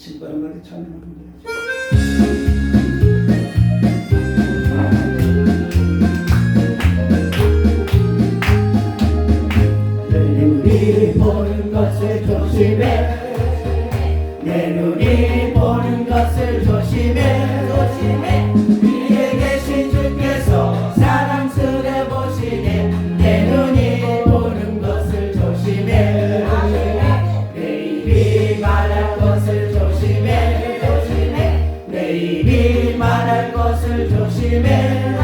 신바람 가게 찬양합니다. 내 눈이 보는 것을 조심해 내 눈이 보는 것을 조심해 위에 계신 주께서 사랑스레 보시네 내 눈이 보는 것을 조심해 내 입이 말할 것을 조심해 내 입이 말할 것을 조심해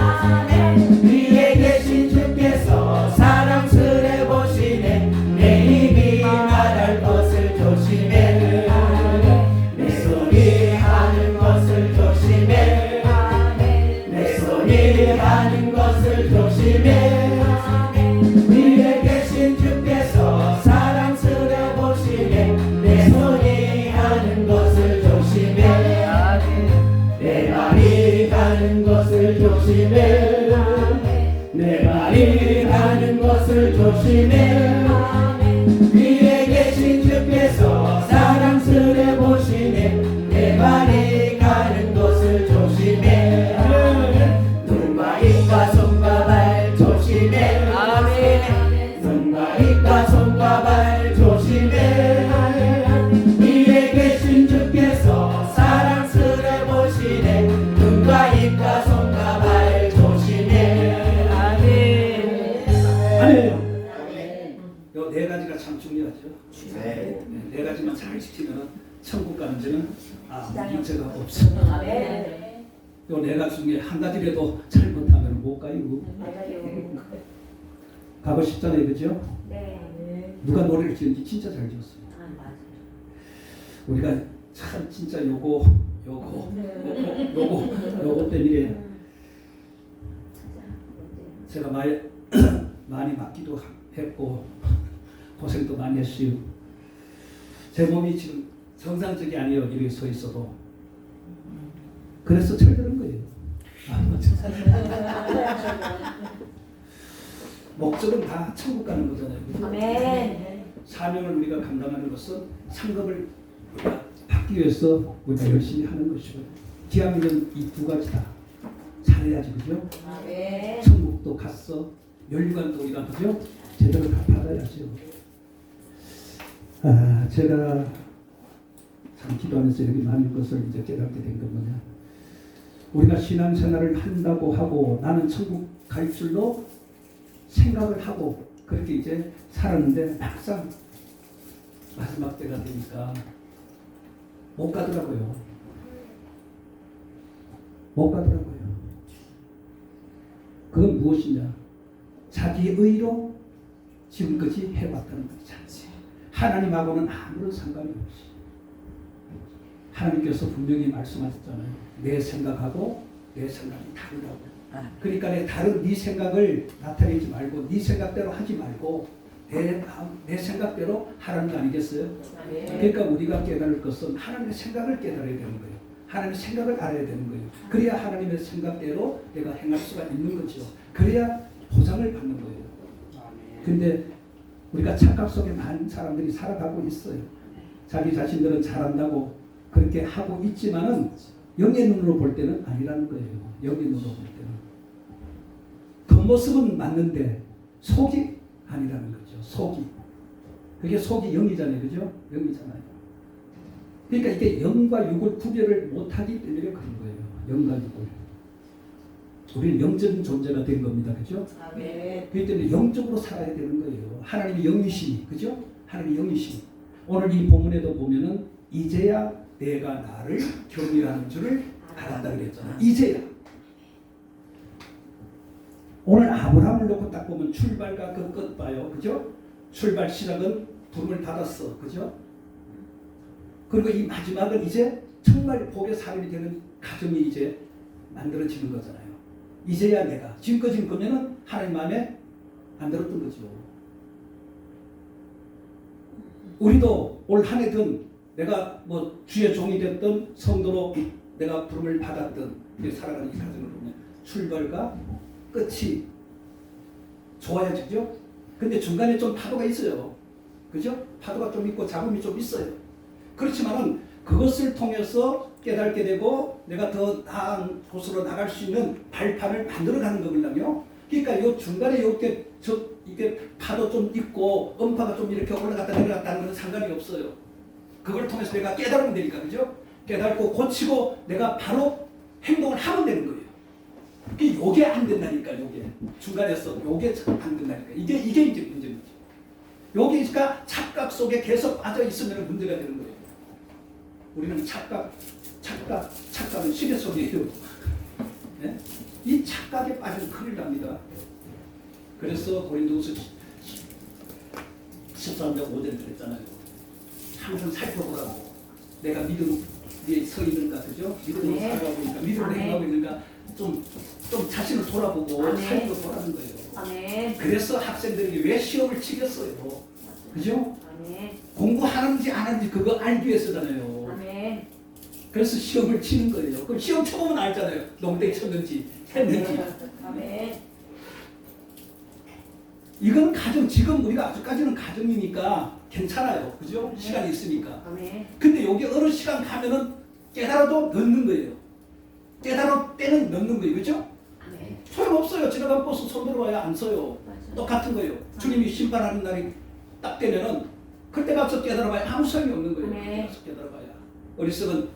위에 계신 주께서 사랑스레 보시네 내 입이 말할 것을 조심해 내 손이 하는 것을 조심해 내 손이 하는 것을 조심해 위에 계신 주께서 사랑스레 보시네 내 손이 하는 것을 조심해 내 말이 하는 것을 조심해 내 말이 하는 것을 조심해 위에 계신 주께서 사랑스레 보시네 내 말이 가는 것을 조심해 눈과 입과 손과 발 조심해 눈과 입과 손과 발 조심해 위에 계신 주께서 사랑스레 보시네 눈과 입과 손과 발 조심해 아멘. 요 네 가지가 참 중요하죠. 네 가지만 잘 지키면 천국 가는 데는 문제가 없어. 요 네 가지 중에 한 가지라도 잘못하면 못 가요. 가고 싶잖아요, 그죠? 누가 노래를 지은지 진짜 잘 지었어요. 우리가 참 진짜 요거 때문에 제가 많이 맞기도 했고 고생도 많이 했어요. 제 몸이 지금 정상적이 아니에요. 이렇게 서 있어도. 그래서 철드는 거예요. 목적은 다 천국 가는 거잖아요. 아멘. 사명을 우리가 감당하는 것은 상급을 우리가 받기 위해서 우리가 열심히 하는 것이고 기왕이면 이 두 가지 다 잘해야지, 그죠? 아멘. 천국도 갔어, 멸류관도 우리가 그죠? 제대로 다 받아야죠. 제가 참 기도하면서 이렇게 많은 것을 이제 깨닫게 된 건 뭐냐? 우리가 신앙생활을 한다고 하고 나는 천국 갈 줄로 생각을 하고 그렇게 이제 살았는데 막상 마지막 때가 되니까 못 가더라고요. 못 가더라고요. 그건 무엇이냐? 자기의 의로 지금까지 해왔다는 거지. 하나님하고는 아무런 상관이 없이 하나님께서 분명히 말씀하셨잖아요. 내 생각하고 내 생각이 다르다고. 그러니까 네 생각을 나타내지 말고 네 생각대로 하지 말고 내 생각대로 하라는 거 아니겠어요? 그러니까 우리가 깨달을 것은 하나님의 생각을 깨달아야 되는 거예요. 하나님의 생각을 알아야 되는 거예요. 그래야 하나님의 생각대로 내가 행할 수가 있는 거죠. 그래야 보상을 받는 거예요. 근데 우리가 착각 속에 많은 사람들이 살아가고 있어요. 자기 자신들은 잘한다고 그렇게 하고 있지만은 영의 눈으로 볼 때는 아니라는 거예요. 영의 눈으로 볼 때는 겉모습은 맞는데 속이 아니라는 거죠. 속이. 그게 속이 영이잖아요. 그죠? 영이잖아요. 그러니까 이게 영과 육을 구별을 못하기 때문에 그런 거예요. 영과 육을. 우리는 영적인 존재가 된 겁니다. 그죠? 그렇기 때문에 영적으로 살아야 되는 거예요. 하나님이 영이시니. 그죠? 하나님이 영이시니. 오늘 이 본문에도 보면은 이제야 내가 나를 경외하는 줄을 알았다 그랬잖아요. 이제야. 오늘 아브라함을 놓고 딱 보면 출발과 그 끝 봐요. 그죠? 출발 시작은 부름을 받았어. 그죠? 그리고 이 마지막은 이제 정말 복의 사람이 되는 가정이 이제 만들어지는 거잖아요. 이제야 내가. 지금까지는 그러면은 하나님 마음에 안 들었던 거죠. 우리도 올 한 해든 내가 뭐 주의 종이 됐던 성도로 내가 부름을 받았던 살아가는 이 과정을 보면 출발과 끝이 좋아야죠. 근데 중간에 좀 파도가 있어요. 그죠? 파도가 좀 있고 잡음이 좀 있어요. 그렇지만은 그것을 통해서 깨닫게 되고 내가 더 나은 곳으로 나갈 수 있는 발판을 만들어가는 거거든요. 그러니까 요 중간에 이렇게 이게 파도 좀 있고 음파가 좀 이렇게 올라갔다 내려갔다 하는 건 상관이 없어요. 그걸 통해서 내가 깨달으면 되니까, 그죠? 깨닫고 고치고 내가 바로 행동을 하면 되는 거예요. 요게 안 된다니까, 요게. 중간에서 요게 안 된다니까. 이게 이제 문제입니다. 여기가 착각 속에 계속 빠져 있으면 문제가 되는 거예요. 우리는 착각은 시계 속이에요. 네? 이 착각에 빠지면 큰일 납니다. 그래서 고린도후서 13장 5절에 그랬잖아요. 항상 살펴보라고. 내가 믿음 위에 서 있는가, 그죠? 믿음으로 네. 살아가고 있는가, 믿음으로 아멘. 행하고 있는가, 좀 자신을 돌아보고 아멘. 살펴 보라는 거예요. 아멘. 그래서 학생들이 왜 시험을 치겠어요? 그죠? 아멘. 공부하는지 안 하는지 그거 알기 위해서잖아요. 아멘. 그래서 시험을 치는 거예요. 그럼 시험 쳐보면 알잖아요. 농땡이 쳤는지 했는지. 아멘. 이건 가정, 지금 우리가 아직까지는 가정이니까 괜찮아요. 그죠? 네. 시간이 있으니까. 아멘. 근데 여기 어느 시간 가면은 깨달아도 넣는 거예요. 깨달을 때는 넣는 거예요. 그죠? 아멘. 소용없어요. 지나간 버스 손 들어와야 안 써요. 맞아요. 똑같은 거예요. 주님이 심판하는 날이 딱 되면은 그때 가서 깨달아봐야 아무 소용이 없는 거예요. 네. 그때 가서 깨달아봐야. 어리석은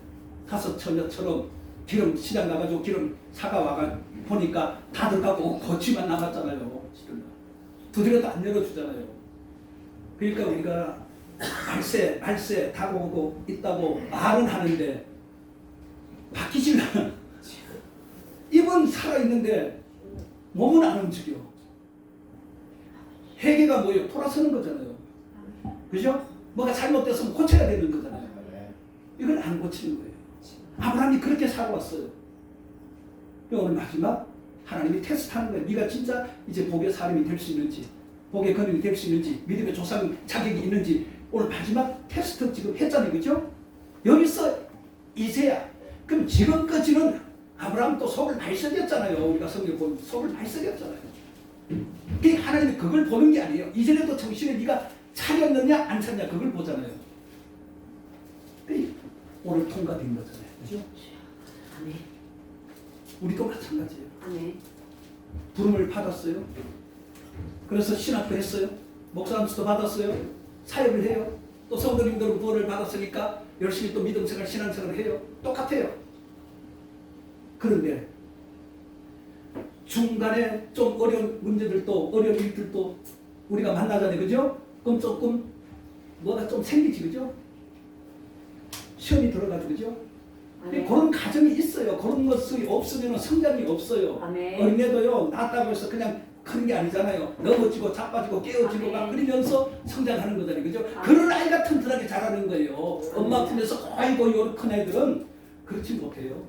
다섯 처녀처럼 기름 시장 나가지고 기름 사가 와가 보니까 다 들어가고 거치만 남았잖아요. 지금 두드려도 안 열어주잖아요. 그러니까 우리가 말세 다가오고 있다고 말은 하는데 바뀌질 않아. 입은 살아있는데 몸은 안 움직여. 회개가 뭐예요? 돌아서는 거잖아요. 그죠? 뭐가 잘못됐으면 고쳐야 되는 거잖아요. 이걸 안 고치는 거예요. 아브라함이 그렇게 살아왔어요. 오늘 마지막 하나님이 테스트하는 거예요. 네가 진짜 이제 복의 사람이 될 수 있는지, 복의 근원이 될 수 있는지, 믿음의 조상 자격이 있는지 오늘 마지막 테스트 지금 했잖아요. 그죠? 여기서 이제야. 그럼 지금까지는 아브라함 또 속을 많이 썩였잖아요. 우리가 성경 보면 속을 많이 썩였잖아요. 그러니까 하나님이 그걸 보는 게 아니에요. 이전에도 정신을 네가 차렸느냐 안 차렸냐 그걸 보잖아요. 오늘 통과된 거잖아요. 그죠? 아멘. 우리도 마찬가지예요. 아멘. 부름을 받았어요. 그래서 신학도 했어요. 목사님도 받았어요. 사역을 해요. 또 성도님들은 구원을 받았으니까 열심히 또 믿음생활, 신앙생활을 해요. 똑같아요. 그런데 중간에 좀 어려운 문제들도 어려운 일들도 우리가 만나잖아요. 그죠? 그럼 조금 뭐가 좀 생기지. 그죠? 시험이 들어가지고. 그죠? 아멘. 그런 가정이 있어요. 그런 것이 없으면 성장이 없어요. 아멘. 어린애도요, 낳았다고 해서 그냥 크는 게 아니잖아요. 넘어지고 자빠지고 깨어지고 막 아멘. 그러면서 성장하는 거잖아요. 그죠? 아멘. 그런 아이가 튼튼하게 자라는 거예요. 엄마 품에서 아이고 요런 큰 애들은 그렇지 못해요.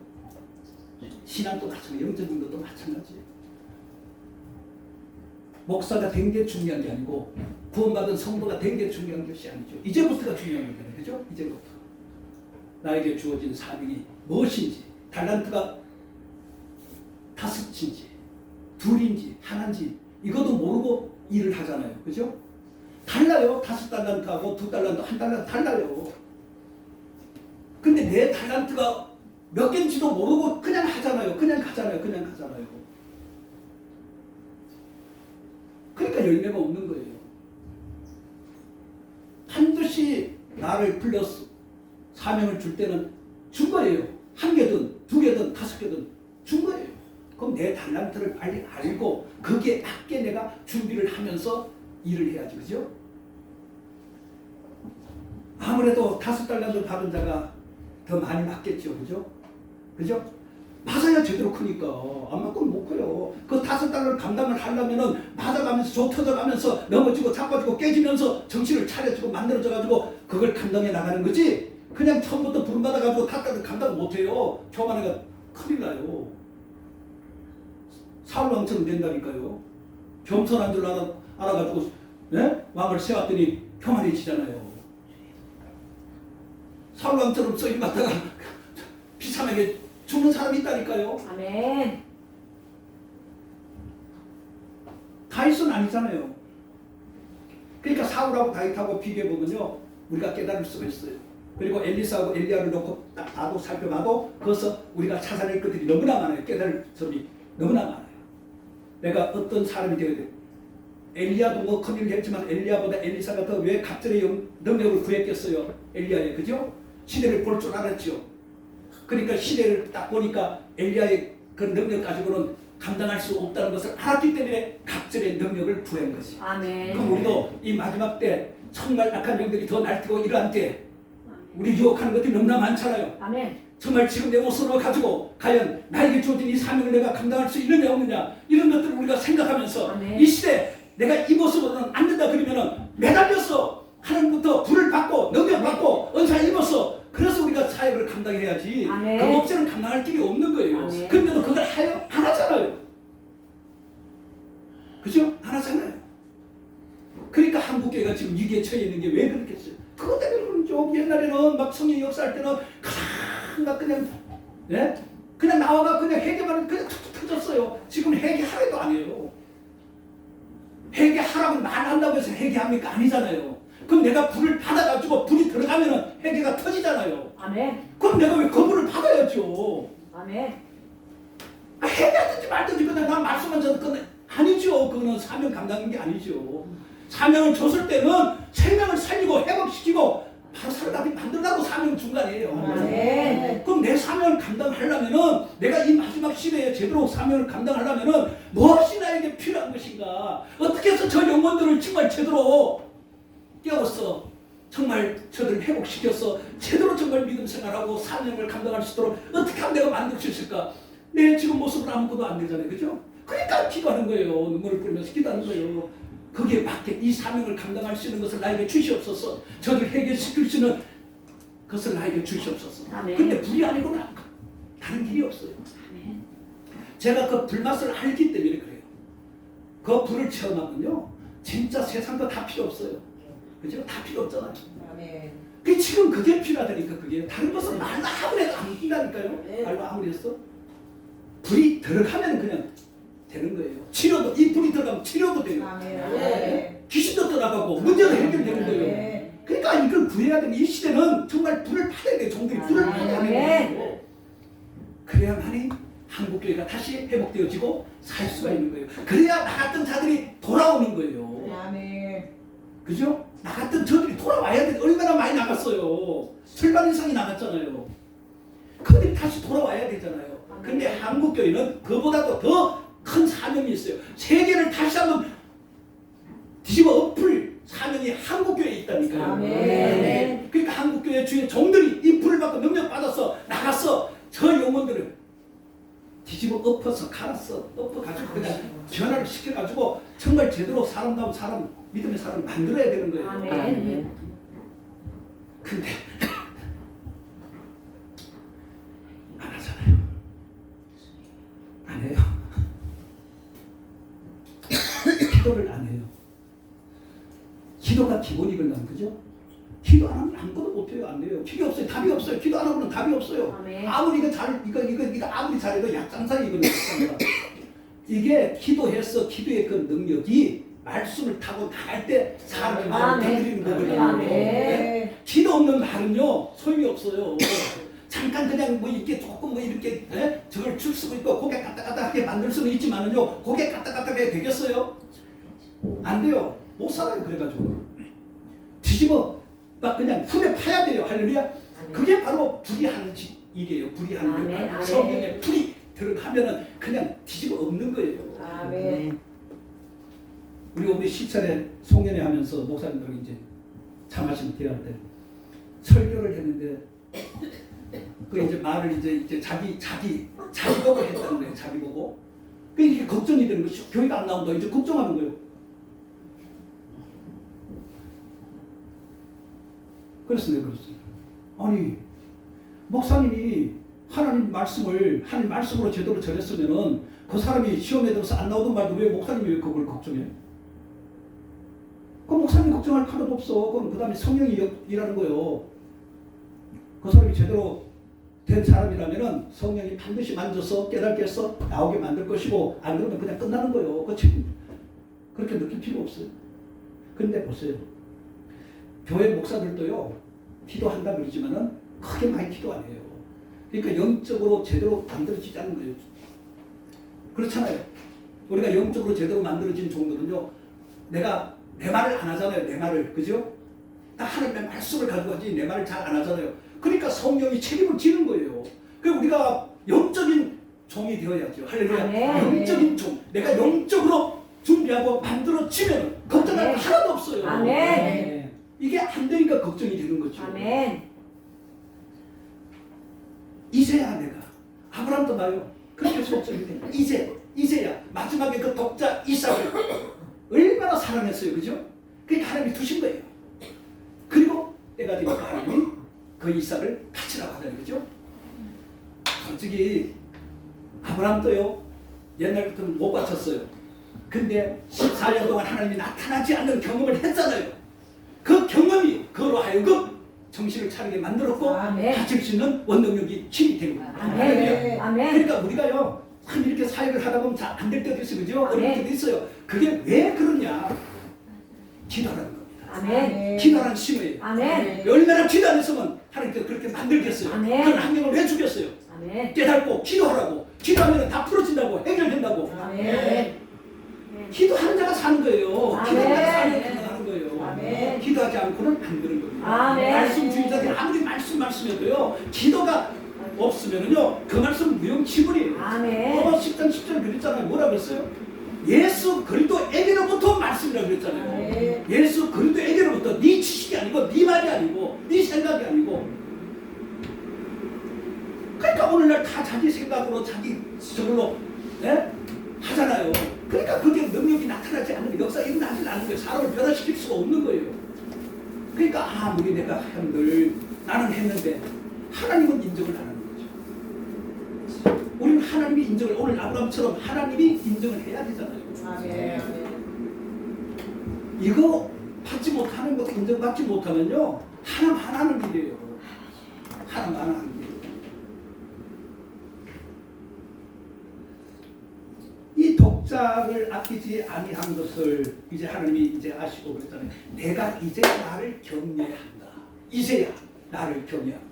신앙도 마찬가지, 영적인 것도 마찬가지예요. 목사가 된 게 중요한 게 아니고 구원받은 성도가 된 게 중요한 것이 아니죠. 이제부터가 중요한 거잖아요. 그죠? 이제부터. 나에게 주어진 사명이 무엇인지, 달란트가 5인지 2인지 하나인지 이것도 모르고 일을 하잖아요. 그죠? 달라요. 5달란트하고 2달란트, 1달란트 달라요. 근데 내 달란트가 몇 개인지도 모르고 그냥 하잖아요. 그냥 가잖아요. 그러니까 열매가 없는 거예요. 반드시 나를 불러서 사명을 줄 때는 준 거예요. 1개든 2개든 5개든 준 거예요. 그럼 내 달란트를 빨리 알고 거기에 맞게 내가 준비를 하면서 일을 해야지. 그죠? 아무래도 5달란트 받은 자가 더 많이 맞겠죠. 그죠? 맞아야 제대로 크니까. 안 맞고는 못 커요. 그 5달러를 감당을 하려면은 맞아가면서 조 터져가면서 넘어지고 자빠지고 깨지면서 정신을 차려지고 만들어져가지고 그걸 감당해 나가는 거지. 그냥 처음부터 부름받아가지고 다 감당 못해요. 교만해가 큰일 나요. 사울왕처럼 된다니까요. 겸손한 줄 알아가지고 네? 왕을 세웠더니 교만해지잖아요. 사울왕처럼 썩임 맡다가 비참하게 죽는 사람이 있다니까요. 아멘. 다윗은 아니잖아요. 그러니까 사울하고 다윗하고 비교해보면요 우리가 깨달을 수가 있어요. 그리고 엘리사하고 엘리야를 놓고 딱 봐도 살펴봐도 거기서 우리가 찾아낼 것들이 너무나 많아요. 깨달을 점이 너무나 많아요. 내가 어떤 사람이 되어야 돼. 엘리야도 뭐 큰 일을 했지만 엘리야보다 엘리사가 더 왜 갑절의 능력을 구했겠어요. 엘리야의 그죠? 시대를 볼 줄 알았죠. 그러니까 시대를 딱 보니까 엘리야의 그 능력 가지고는 감당할 수 없다는 것을 알았기 때문에 갑절의 능력을 구한 것이. 아멘. 그럼 우리도 이 마지막 때 정말 악한 영들이 더 날뛰고 이러한 때 우리 유혹하는 것들이 너무나 많잖아요. 아멘. 정말 지금 내 모습으로 가지고 과연 나에게 주어진 이 사명을 내가 감당할 수 있느냐 없느냐 이런 것들을 우리가 생각하면서 아멘. 이 시대 내가 이 모습으로는 안 된다 그러면은 매달려서 하나님부터 불을 받고 능력 받고 은사 입어서 그래서 우리가 사역을 감당해야지 아멘. 그 목재는 감당할 길이 없는 거예요. 아멘. 그런데도 그걸 안 하잖아요. 그죠? 안 하잖아요. 그러니까 한국교회가 지금 위기에 처해 있는 게 왜 그렇겠어요? 그것 때문에 그런죠. 옛날에는 막 성령 역사할 때는 막 그냥 예? 그냥 나와가 그냥 회개만 그냥 툭툭 터졌어요. 지금 회개 하나도 안 해요. 회개하라고 말한다고 해서 회개합니까? 아니잖아요. 그럼 내가 불을 받아가지고 불이 들어가면은 회개가 터지잖아요. 아멘. 그럼 내가 왜 그 불을 받아야죠? 아멘. 회개하든지 말든지 그냥 난 말씀만 전건 아니죠. 그거는 사명 감당하는 게 아니죠. 사명을 줬을 때는 생명을 살리고 회복시키고 바로 살아나게 만들라고 사명 준 거 아니에요. 아멘. 그럼 내 사명을 감당하려면은 내가 이 마지막 시대에 제대로 사명을 감당하려면은 무엇이 나에게 필요한 것인가? 어떻게 해서 저 영혼들을 정말 제대로 깨웠어? 정말 저들을 회복시켜서 제대로 정말 믿음 생활하고 사명을 감당할 수 있도록 어떻게 하면 내가 만들 수 있을까? 내 지금 모습으로 아무것도 안 되잖아요. 그죠? 그러니까 기도하는 거예요. 눈물을 뿌리면서 기도하는 거예요. 거기에 맞게 이 사명을 감당할 수 있는 것을 나에게 주시옵소서. 저를 해결시킬 수 있는 것을 나에게 주시옵소서. 아멘. 근데 불이 아니고는 다른 길이 없어요. 아멘. 제가 그 불맛을 알기 때문에 그래요. 그 불을 체험하면요. 진짜 세상 거 다 필요 없어요. 그죠? 다 필요 없잖아요. 아멘. 그 지금 그게 필요하다니까 그게. 다른 것은 말로 아무리 해도 안 된다니까요. 네. 말로 아무리 했어. 불이 들어가면 그냥 되는 거예요. 치료도 이 불이 들어가면 치료도 돼요. 아멘. 귀신도 떠나가고 문제도 해결되는 거예요. 네. 그러니까 이걸 구해야 되는 이 시대는 정말 불을 받아야 돼요. 종들이 불을 받아야 되는 거예요. 그래야만이 한국교회가 다시 회복되어지고 살 수가 있는 거예요. 그래야 나 같은 자들이 돌아오는 거예요. 아멘. 그죠? 나 같은 저들이 돌아와야 돼. 얼마나 많이 나갔어요. 절반 이상이 나갔잖아요. 그들이 다시 돌아와야 되잖아요. 근데 한국교회는 그보다도 더 큰 사명이 있어요. 세계를 다시 한번 뒤집어 엎을 사명이 한국교회에 있다니까요. 아멘. 그러니까 한국교회 주의 종들이 이 불을 받고 능력 받아서 나갔어. 저 영혼들을 뒤집어 엎어서 갈았어. 엎어가지고 그냥 변화를 시켜가지고 정말 제대로 사람다운 사람, 믿음의 사람을 만들어야 되는 거예요. 아멘. 근데 안 하잖아요. 안 해요. 기도를 안 해요. 기도가 기본이거든, 그죠? 기도 안 하면 아무것도 못해요. 안 돼요. 기도 없어요. 답이 없어요. 기도 안 하고는 답이 없어요. 아멘. 아무리 이거 아무리 잘해도 약장사이거든요. 이게 기도해서 기도의 그 능력이 말씀을 타고 나갈 때 사람의 마음을 아멘. 건드리는 거거든요. 아멘. 네? 기도 없는 말은요 소용이 없어요. 잠깐 그냥 뭐 이렇게 조금 뭐 이렇게 저걸 줄 수도 있고 고개 까딱까딱하게 만들 수는 있지만은요 고개 까딱까딱하게 되겠어요? 안 돼요. 못 살아요. 그래가지고 뒤집어 막 그냥 품에 파야 돼요. 할렐루야. 그게 바로 불이 하는 일이에요. 불이 하는 아멘. 일. 아멘. 성경에 불이 들어가면은 그냥 뒤집어 엎는 거예요. 아멘. 우리 시찰에 송년회 하면서 목사님들이 이제 참하신 대할 때 설교를 했는데 그 이제 말을 이제 자기 보고 했다는 거예요. 자기 보고. 그 이게 걱정이 되는 거죠. 교회가 안 나온다. 이제 걱정하는 거예요. 그래서 내가 그랬어요. 아니 목사님이 하나님 말씀으로 제대로 전했으면은 그 사람이 시험에 들어서 안 나오던 말도 왜 목사님이 왜 그걸 걱정해? 그 목사님 걱정할 필요도 없어. 그럼 그 다음에 성령이 일하는 거예요. 그 사람이 제대로 된 사람이라면은 성령이 반드시 만져서 깨닫게 해서 나오게 만들 것이고 안 그러면 그냥 끝나는 거예요. 그렇게 느낄 필요 없어요. 근데 보세요. 교회 목사들도요 기도한다 그러지만은 크게 많이 기도 안 해요. 그러니까 영적으로 제대로 만들어지지 않는 거예요. 그렇잖아요. 우리가 영적으로 제대로 만들어진 종들은요, 내가 내 말을 안 하잖아요. 내 말을. 그죠? 나 하나님의 말씀을 가지고 하지 내 말을 잘 안 하잖아요. 그러니까 성령이 책임을 지는 거예요. 그러니까 우리가 영적인 종이 되어야죠. 할렐루야. 아멘. 영적인 종. 내가 영적으로 준비하고 만들어지면 걱정할 거 아멘. 하나도 없어요. 아멘. 네. 이게 안 되니까 걱정이 되는 거죠. 아멘. 이제야 내가 아브라함도 나요. 그렇게 소원점이 돼. 이제야 마지막에 그 독자 이삭을 얼마나 사랑했어요, 그죠? 그러니까 하나님이 두신 거예요. 그리고 때가 되니까 하나님이 그 이삭을 바치라고 하잖아요, 그죠? 솔직히 아브라함도요 옛날부터는 못 바쳤어요. 근데 14년 동안 하나님이 나타나지 않는 경험을 했잖아요. 그 경험이 그로 하여금 정신을 차리게 만들었고 아멘. 바칠 수 있는 원동력이 힘이 되는 거예요. 아멘. 아멘. 그러니까 우리가요 참 이렇게 사역을 하다 보면 잘 안 될 때도 있어요, 그죠? 어려울 아멘. 때도 있어요. 그게 왜 그러냐? 기도라는 겁니다. 아멘. 기도라는 심어예요. 아멘. 얼마나 기도 안 했으면 하나님께서 그렇게 만들겠어요. 아멘. 그런 환경을 왜 주겠어요? 아멘. 깨닫고 기도하라고. 기도하면 다 풀어진다고, 해결된다고. 아멘. 기도하는 자가 사는 거예요. 아멘. 기도하는 자가 사는 거예요. 아멘. 기도하지 않고는 안 되는 겁니다. 아멘. 말씀주의자들이 아무리 말씀해도요 기도가 없으면은요 그 말씀 무용지물이에요. 아멘. 10장 10절 그랬잖아요. 뭐라 그랬어요? 예수 그리스도에게로부터 말씀이라고 그랬잖아요. 아멘. 예수 그리스도에게로부터 네 지식이 아니고 네 말이 아니고 네 생각이 아니고. 그러니까 오늘날 다 자기 생각으로 자기 저걸로 하잖아요. 그러니까 그게 능력이 나타나지 않는 거예요. 역사 일어나지 않는 거예요. 사람을 변화시킬 수가 없는 거예요. 그러니까 아무리 내가 한들 나는 했는데 하나님은 인정을 안 하는 거죠. 우리는 하나님이 인정을 오늘 아브라함처럼 하나님이 인정을 해야 되잖아요. 아멘. 이거 받지 못하는 것도 인정받지 못하면요 하나만 하는 일이에요. 하나만 하는 일. 이 독자를 아끼지 아니한 것을 이제 하나님이 이제 아시고 그랬잖아요. 내가 이제 나를 경외한다. 이제야 나를 경외한다.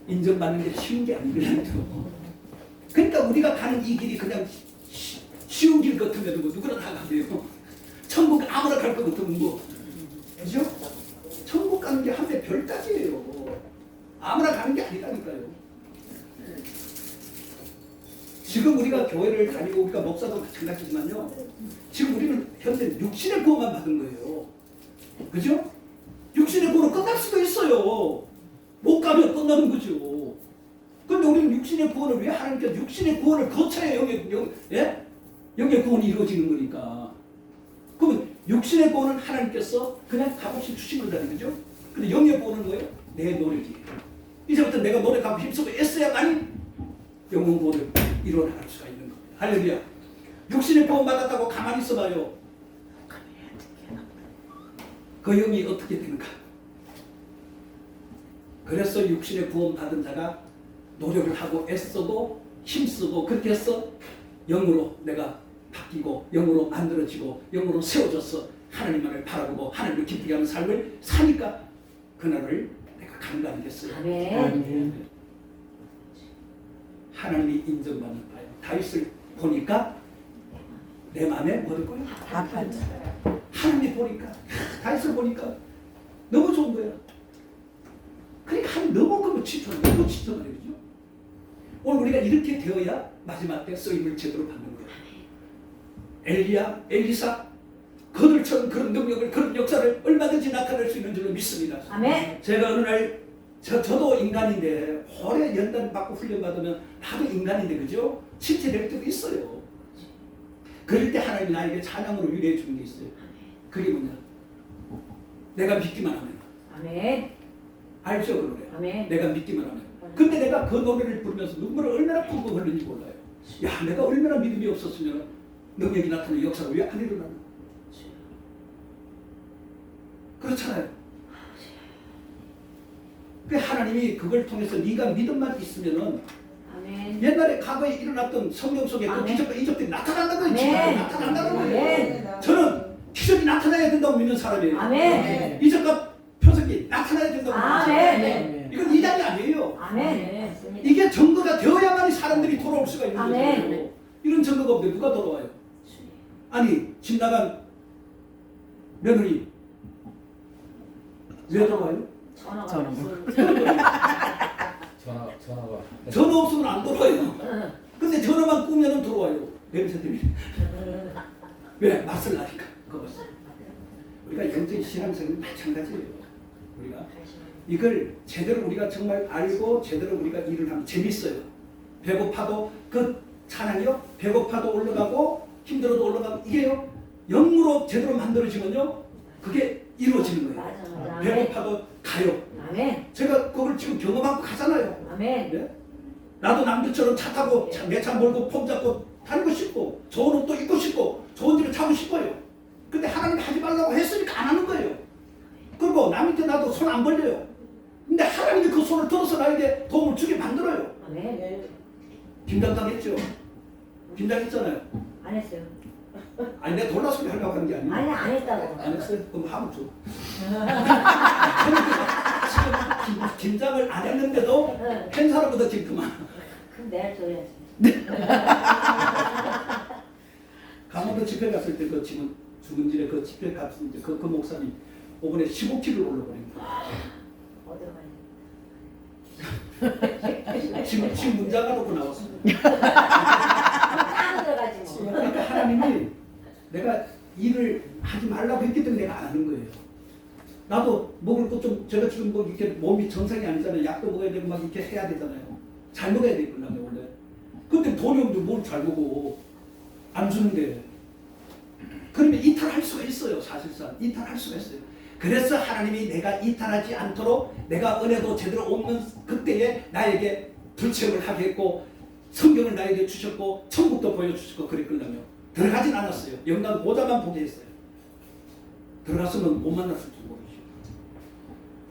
인정받는 게 쉬운 게 아니거든요. 그러니까 우리가 가는 이 길이 그냥 쉬운 길 같으면 뭐 누구나 다 가네요. 천국 아무나 갈 것 같으면 뭐 그죠? 천국 가는 게 한데 별따지예요. 아무나 가는 게 아니라니까요. 지금 우리가 교회를 다니고 우리가 목사도 마찬가지지만요. 지금 우리는 현재 육신의 구원만 받은 거예요. 그죠? 육신의 구원은 끝날 수도 있어요. 못 가면 끝나는 거죠. 그런데 우리는 육신의 구원을 왜 하나님께서 육신의 구원을 거쳐야 영의 구원이 이루어지는 거니까. 그러면 육신의 구원은 하나님께서 그냥 값없이 주신 거잖아요. 그죠? 근데 영의 구원은 뭐예요? 내 노력이에요. 이제부터 내가 노력하고 힘쓰고 애써야만이 영혼 구원을 이루어나갈 수가 있는 겁니다. 할렐루야. 육신의 구원 받았다고 가만히 있어봐요. 그 영이 어떻게 되는가? 그래서 육신의 구원 받은 자가 노력을 하고 애써도 힘쓰고 그렇게 해서 영으로 내가 바뀌고 영으로 만들어지고 영으로 세워져서 하나님만을 바라보고 하나님을 기쁘게 하는 삶을 사니까 그날을 내가 간간히 됐어요. 아멘. 하나님이 인정받는 바예요. 다윗을 보니까 내 마음에 뭐 들고요? 하나님이 보니까 다윗을 보니까 너무 좋은 거야. 그러니까 하나님 너무 그거 너무 지쳐 말이죠. 오늘 우리가 이렇게 되어야 마지막 때 쓰임을 제대로 받는 거예요. 엘리야, 엘리사 그들처럼 그런 능력을 그런 역사를 얼마든지 나타낼 수 있는 줄로 믿습니다. 아멘. 제가 어느 날 저도 인간인데 오래 연단 받고 훈련 받으면 나도 인간인데 그죠? 실체될 때도 있어요. 그럴 때 하나님이 나에게 찬양으로 위로해 주는 게 있어요. 그게 뭐냐? 내가 믿기만 하면. 아멘. 알죠 그 노래? 아멘. 내가 믿기만 하면. 근데 내가 그 노래를 부르면서 눈물을 얼마나 펑펑 흘리는지 몰라요. 야 내가 얼마나 믿음이 없었으면 능력이 나타나는 역사가 왜 안 일어나나? 그렇잖아요. 그 하나님이 그걸 통해서 네가 믿음만 있으면은 아멘. 옛날에 과거에 일어났던 성경 속에 그 아멘. 기적과 이적들이 나타난다는 거예요. 아멘. 나타난다는 거예요. 아멘. 저는 기적이 나타나야 된다고 믿는 있는 사람이에요. 아멘. 이적과 표적이 나타나야 된다고 아멘. 이건 이단이 아니에요. 아멘. 맞습니다. 이게 증거가 되어야만 사람들이 돌아올 수가 있는 아멘. 거죠. 이런 증거가 없는데 누가 돌아와요? 아니 집 나간 며느리 왜 돌아와요? 전화가 전화. 왔어요. 전화가 전화 없으면 안 돌아와요. 근데 전화만 꾸면은 돌아와요. 냄새 때문에. 왜? 맛을 나니까. 그것을. 우리가 영적인 신앙생활은 마찬가지예요. 우리가 이걸 제대로 우리가 정말 알고 제대로 우리가 일을 하면 재밌어요. 배고파도 그 찬양이요. 배고파도 올라가고 힘들어도 올라가고 이게요. 영으로 제대로 만들어지면요. 그게 이루어지는 거예요. 맞아, 맞아. 배고파도 가요. 아멘. 제가 그걸 지금 경험하고 가잖아요. 아멘. 네? 나도 남들처럼 차 타고 내 차 몰고 폼 잡고 다니고 싶고 좋은 옷도 입고 싶고 좋은 집에 자고 싶어요. 근데 하나님이 하지 말라고 했으니까 안 하는 거예요. 그리고 남한테 나도 손 안 벌려요. 근데 하나님이 그 손을 들어서 나에게 도움을 주게 만들어요. 아멘. 김당당했죠. 김당했잖아요. 안 했어요. 아니 내가 돌라 소리 하려고 하는 게 아니에요. 아니 안 했다고. 안 했어요? 그럼 하면 줘. 지금 김장을 안 했는데도 응. 한 사람보다 지금 그만. 그럼 내일 줘야지. 강원도 집회 갔을 때 그 지금 죽은질에 그 집회 갔을 때 그 목사님 5분에 15kg를 올려버린 거예요. 어디로 가야 지금 문자가 놓고 나왔어요. 딱 들어가지 뭐. 그러니까 하나님이 내가 일을 하지 말라고 했기 때문에 내가 안 하는 거예요. 나도 먹을 것 좀 제가 지금 뭐 이렇게 몸이 정상이 아니잖아요. 약도 먹어야 되고 막 이렇게 해야 되잖아요. 잘 먹어야 되거든요 원래. 근데 돈이 없는데 뭘 잘 먹어. 안 주는데. 그러면 이탈할 수가 있어요. 사실상 이탈할 수가 있어요. 그래서 하나님이 내가 이탈하지 않도록 내가 은혜도 제대로 없는 그때에 나에게 불체험을 하게 했고 성경을 나에게 주셨고 천국도 보여주셨고 그랬거든요. 들어가진 않았어요. 영광 보좌만 보게 했어요. 들어갔으면 못 만났을 줄 모르죠.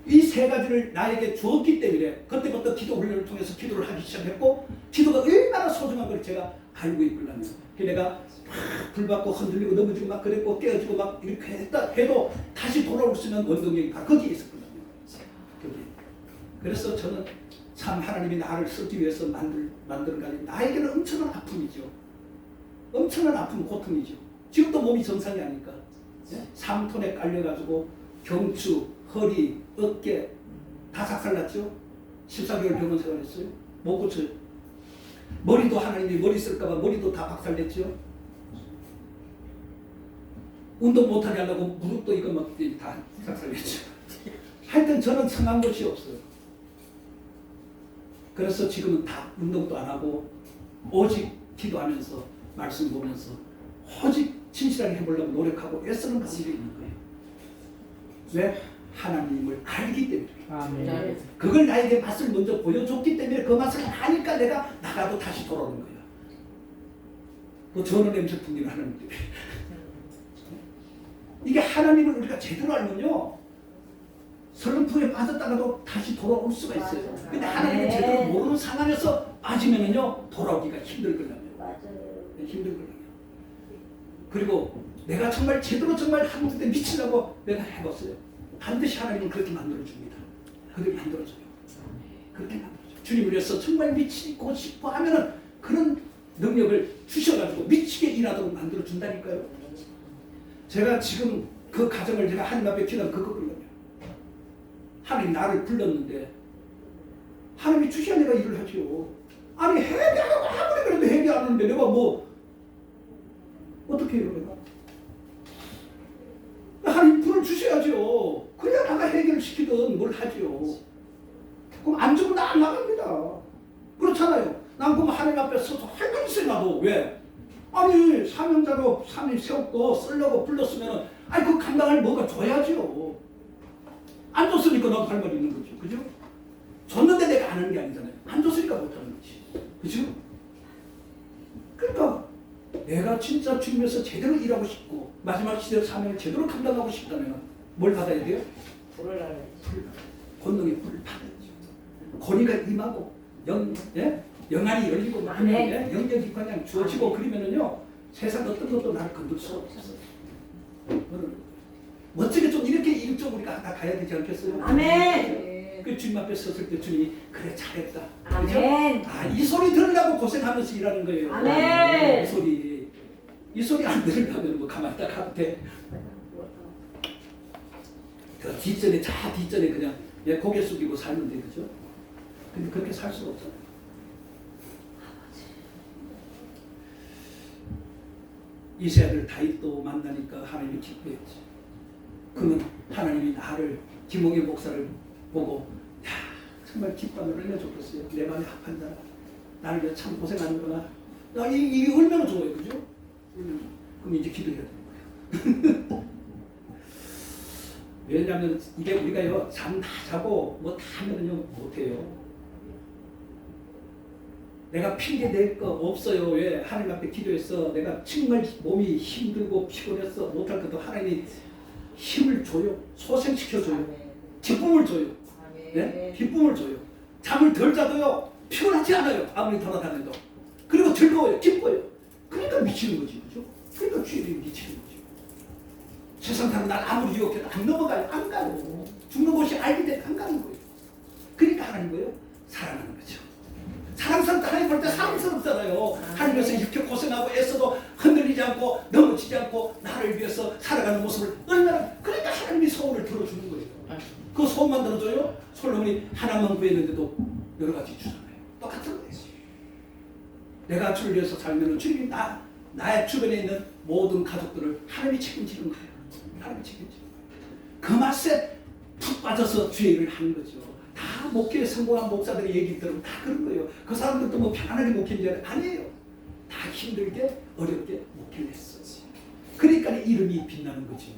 이 세 가지를 나에게 주었기 때문에 그때부터 기도 훈련을 통해서 기도를 하기 시작했고 기도가 얼마나 소중한 걸 제가 알고 있거든요. 내가 막 불받고 흔들리고 넘어지고 막 그랬고 깨어지고 막 이렇게 했다 해도 다시 돌아올 수 있는 원동력이 바로 거기에 있었거든요. 거기. 그래서 저는 참 하나님이 나를 쓰기 위해서 만든 가지 나에게는 엄청난 아픔이죠. 엄청난 아픔, 고통이죠. 지금도 몸이 정상이 아니까 3톤에 깔려가지고 경추, 허리, 어깨 다 작살났죠. 14개월 병원 생활했어요. 못 고쳐요. 머리도 하나님이 머리 쓸까봐 머리도 다 박살냈죠. 운동 못하게 하려고 무릎도 이거 막 다 작살냈죠. 하여튼 저는 성한 것이 없어요. 그래서 지금은 다 운동도 안 하고 오직 기도하면서 말씀 보면서 오직 진실하게 해보려고 노력하고 애쓰는 가운데 있는 거예요. 왜? 하나님을 알기 때문에. 아멘. 그걸 나에게 맛을 먼저 보여줬기 때문에 그 맛을 아니까 내가 나가도 다시 돌아오는 거야. 그 전원 냄새 풍기는 하나님 때문에. 이게 하나님을 우리가 제대로 알면요. 설렁탕에 빠졌다가도 다시 돌아올 수가 있어요. 근데 하나님을 제대로 모르는 상황에서 빠지면은요 돌아오기가 힘들거든요. 맞아요. 힘들거든요. 그리고 내가 정말 제대로 정말 하나님 때 미치려고 내가 해봤어요. 반드시 하나님은 그렇게 만들어줍니다. 그렇게 만들어줘요. 그렇게 만들어줘요. 주님을 위해서 정말 미치고 싶어 하면은 그런 능력을 주셔가지고 미치게 일하도록 만들어준다니까요. 제가 지금 그 가정을 제가 하나님 앞에 기도하면 그거거든요. 하나님 나를 불렀는데 하나님이 주셔야 내가 일을 하지요. 아니 회개하라고 아무리 그래도 회개 안 하는데 내가 뭐 어떻게 해요 내가? 하나님 불을 주셔야죠. 그래야 나가 해결을 시키든 뭘 하지요. 그럼 안 주면 나 안 나갑니다. 그렇잖아요. 난 그럼 하나님 앞에 서서 할 거 있어요 나도. 왜? 아니 사명자로 하나님 세웠고 쓰려고 불렀으면 아니 그 감당할 뭐가 줘야죠. 안 줬으니까 나도 할 말이 있는 거죠. 그죠? 줬는데 내가 안 하는 게 아니잖아요. 안 줬으니까 못 하는 거지. 그죠? 그러니까 내가 진짜 주님에서 제대로 일하고 싶고 마지막 시대 사명을 제대로 감당하고 싶다면 뭘 받아야 돼요? 불을 알아야지. 권능의 불을 받아야죠. 권위가 임하고 영안이 열리고 막 아멘. 영역이 그냥 주어지고 그러면은요 세상 어떤 것도 나를 건들 수 없어요. 멋지게 좀 이렇게 일정 우리가 다 가야 되지 않겠어요? 아멘. 그 주님 앞에 섰을 때 주님이 그래 잘했다. 그죠? 아멘. 아, 이 소리 들으려고 고생하면서 일하는 거예요. 아멘. 이 소리 안 들으려면 뭐 가만히 딱 하면 돼. 그 뒷전에 그냥 고개 숙이고 살면 돼, 그죠? 근데 그렇게 살 수가 없잖아요. 이세 아들 다윗도 만나니까 하나님이 기뻐했지. 그는 하나님이 나를 김홍일 목사를 보고 야 정말 기쁨을 흘려줬겠어요. 내 마음에 합한 자라. 나를 위해 참 고생하는구나. 이게 얼마나 좋아요, 그죠? 그럼 이제 기도해야 되는 거예요. 왜냐하면 이게 우리가요 잠 다 자고 뭐 다 하면은요 못해요. 내가 핑계 댈 거 없어요. 왜? 하나님 앞에 기도해서 내가 정말 몸이 힘들고 피곤해서 못할 것도 하나님이 힘을 줘요. 소생시켜줘요. 기쁨을 줘요. 네? 기쁨을 줘요. 잠을 덜 자도요 피곤하지 않아요. 아무리 돌아다녀도. 그리고 즐거워요. 기뻐요. 그러니까 미치는 거지. 그죠? 그러니까 주님이 미치는 거죠. 세상 사람 날 아무리 유혹해도 안 넘어가요. 안 가요. 죽는 곳이 알기 때문에 안 가는 거예요. 그러니까 하나님 거예요. 사랑하는 거죠. 사랑스럽다. 하나님 볼 때 사랑스럽잖아요. 하나님께서 이렇게 고생하고 애써도 흔들리지 않고 넘어지지 않고 나를 위해서 살아가는 모습을 얼마나 그러니까 하나님이 소원을 들어주는 거예요. 그 소원만 들어줘요. 솔로몬이 하나만 구했는데도 여러 가지 주잖아요. 똑같은 거예요. 내가 주를 위해서 살면 주님이 나의 주변에 있는 모든 가족들을 하나님이 책임지는 거예요. 하나님이 책임지는 거예요. 그 맛에 푹 빠져서 주의 일을 하는 거죠. 다 목회에 성공한 목사들의 얘기 들으면 다 그런 거예요. 그 사람들도 뭐 편안하게 목회인 줄 아니에요. 다 힘들게 어렵게 목회를 했었지. 그러니까 이름이 빛나는 거지.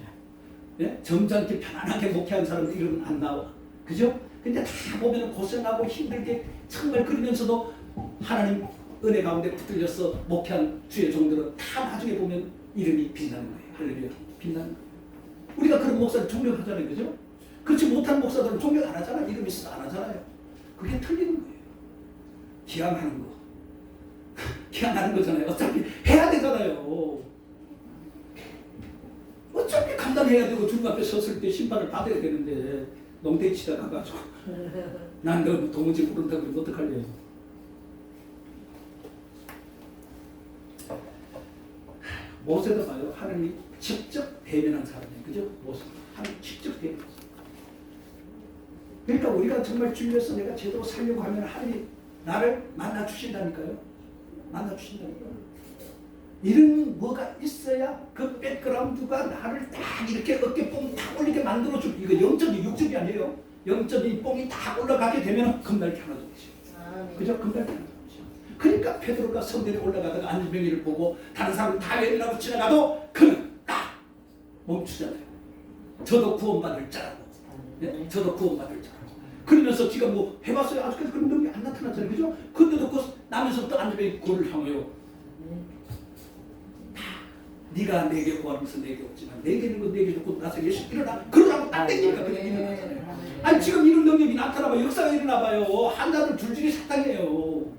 예? 점잖게 편안하게 목회한 사람들 이름은 안 나와. 그죠? 근데 다 보면 고생하고 힘들게 정말 그러면서도 하나님 은혜 가운데 붙들려서 목회한 주의 종들은 다 나중에 보면 이름이 빛나는 거예요. 할렐루야. 빛나는 거예요. 우리가 그런 목사를 존경하잖아요. 그죠? 그렇지 못한 목사들은 존경 안 하잖아요. 이름 있어도 안 하잖아요. 그게 틀리는 거예요. 기양하는 거. 기양하는 거잖아요. 어차피 해야 되잖아요. 어차피 감당해야 되고 주님 앞에 섰을 때 심판을 받아야 되는데 농대 치다 가가지고 난 너 도무지 모른다 그러면 어떡할래요? 모세도 봐요. 하나님이 직접 대면한 사람이에요. 그죠? 모세. 하나님 직접 대면했어요. 그러니까 우리가 정말 주를 위해서 내가 제대로 살려고 하면 하나님이 나를 만나 주신다니까요. 만나 주신다니까요. 이런 뭐가 있어야 그 백그라운드가 나를 딱 이렇게 어깨뽕 딱 올리게 만들어주고 이거 0.2, 6점이 아니에요. 0.2 뽕이 딱 올라가게 되면 금발이 하나 되죠. 그죠? 금발이 하나 되죠. 그러니까 베드로가 성전에 올라가다가 안주병이를 보고 다른 사람 다 외면하고 지나가도 그는 딱 멈추잖아요. 저도 구원받을 자라고. 네? 저도 구원받을 자라고. 그러면서 지가 뭐 해봤어요. 아직까지 그런 능력이 안 나타났잖아요. 그죠? 근데도 그 나면서부터 안주병이 그를 향해요. 네가 내게 구하면서 내게 없지만 내게 있는 건 내게 줬고 나서 예수 일어나 그러라고 딱 땡기니까 그게 있는 거잖아요. 아니 지금 이런 능력이 나타나봐 역사가 일어나봐요. 환자들 줄줄이 사탕해요.